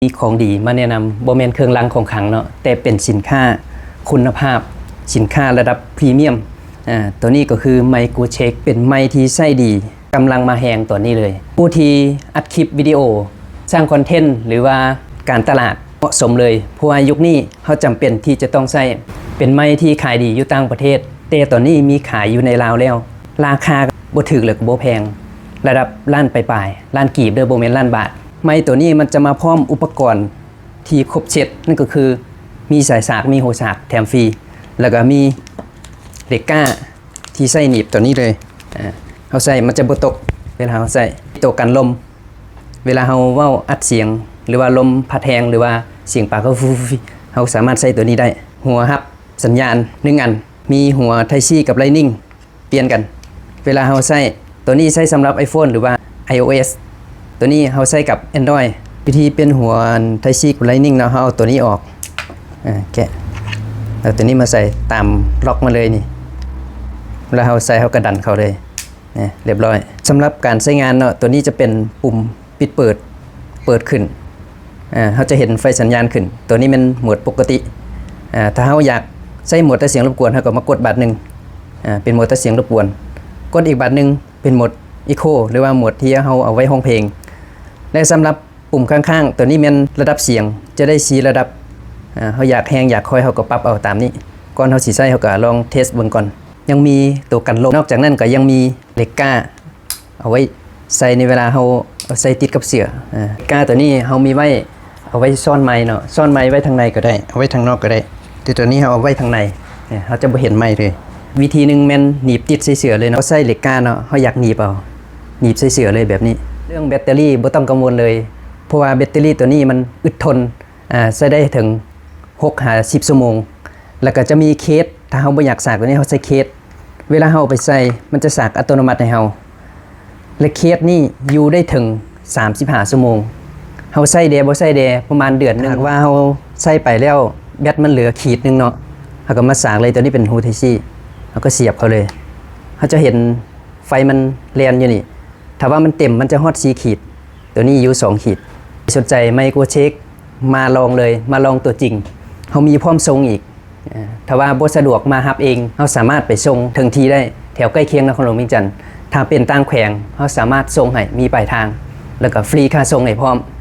มีของดีมาแนะนำบ่แม่นเครื่องรางของขลังเนาะแต่เป็นสินค้าคุณภาพสินค้าระดับพรีเมียมตัวนี้ก็คือไมโครเช็คเป็นไมค์ที่ใช้ดีกำลังมาแหงตัวนี้เลยผู้ที่อัดคลิปวิดีโอสร้างคอนเทนต์หรือว่าการตลาดเหมาะสมเลยเพราะว่ายุคนี้เขาจำเป็นที่จะต้องใช้เป็นไมค์ที่ขายดีอยู่ต่างประเทศแต่ตอนนี้มีขายอยู่ในลาวแล้วราคาบ่ถูกหรือบ่แพงระดับล้านปลายๆล้านกีบเด้อบ่แม่นล้านบาทไมค์ตัวนี้มันจะมาพร้อมอุปกรณ์ที่ครบเซตนั่นก็คือมีสายสากมีโหสากแถมฟรีแล้วก็มีเหล็กก้าที่ใส่หนีบตัวนี้เลยเขาใส่มันจะบ่ตกเวลาเขาใส่ตกกันลมเวลาเขาเว้าอัดเสียงหรือว่าลมพัดแหงหรือว่าเสียงปากเขาสามารถใส่ตัวนี้ได้หัวฮับสัญญาณ1อันมีหัว Type C กับ Lightning เปลี่ยนกันเวลาเขาใส่ตัวนี้ใช้สำหรับ iPhone หรือว่า iOS ตัวนี้เขาใช้กับ Android วิธีเป็นหัว Type C กับ Lightning เนาะเขาเอาตัวนี้ออกแกะแล้วตัวนี้มาใส่ตามล็อกมาเลยนี่แล้วเขาใส่เขากระดันเขาเลยเรียบร้อยสำหรับการใช้งานเนาะตัวนี้จะเป็นปุ่มปิดเปิดขึ้นเขาจะเห็นไฟสัญญาณขึ้นตัวนี้เป็นโหมดปกติถ้าเขาอยากใช้โหมดแต่เสียงรบกวนเขาก็มากดบัตรหนึ่งเป็นโหมดแต่เสียงรบกวนกดอีกบัตรหนึ่งเป็นโหมดอีโคหรือว่าโหมดที่เขาเอาไว้ห้องเพลงและสำหรับปุ่มข้างๆตัวนี้เป็นระดับเสียงจะได้สีระดับเขาอยากแห้งอยากค่อยเขาก็ปรับเอาตามนี้ก่อนเขาสีใส่เขาก็ลองเทสเบิ่งก่อนยังมีตัวกันลมนอกจากนั้นก็ยังมีเหล็กก้าเอาไว้ใส่ในเวลาเขาใส่ติดกับเสื้อก้าตัวนี้เขามีไว้เอาไว้ซ่อนไม้เนาะซ่อนไม้ไว้ทางในก็ได้เอาไว้ทางนอกก็ได้แต่ตัวนี้เขาเอาไว้ทางในเขาจะไม่เห็นไม้เลยวิธีหนึ่งแม่นหนีบติดใส่เสื้อเลยเนาะใส่เหล็กก้าเนาะเขาอยากหนีบเอาหนีบใส่เสื้อเลยแบบนี้เรื่องแบตเตอรี่ไม่ต้องกังวลเลยเพราะว่าแบตเตอรี่ตัวนี้มันอึดทนใช้ได้ถึง6-10 ชั่วโมงแล้วก็จะมีเคสถ้าเขาไม่อยากสากตัวนี้เขาใส่เคสเวลาเขาเอาไปใส่มันจะสากอัตโนมัติให้เขาและเคสนี่อยู่ได้ถึง35 ชั่วโมงเขาใส่เดบ่ใส่เดประมาณเดือนนึงว่าเขาใส่ไปแล้วแบตมันเหลือขีดนึงเนาะเขาก็มาสากเลยตัวนี้เป็นฮูไทซี่เขาก็เสียบเขาเลยเขาจะเห็นไฟมันเลียนอยู่นี่ถ้าว่ามันเต็มมันจะฮอต4 ขีดตัวนี้อยู่2 ขีดสนใจไมโครเช็คมาลองเลยมาลองตัวจริงเขามีพร้อมส่งอีกถ้าว่าบ่สะดวกมารับเองเขาสามารถไปส่งถึงที่ได้แถวใกล้เคียงนครหลวงเวียงจันทร์ถ้าเป็นต่างแขวงเขาสามารถส่งให้มีปลายทางแล้วก็ฟรีค่าส่งให้พร้อม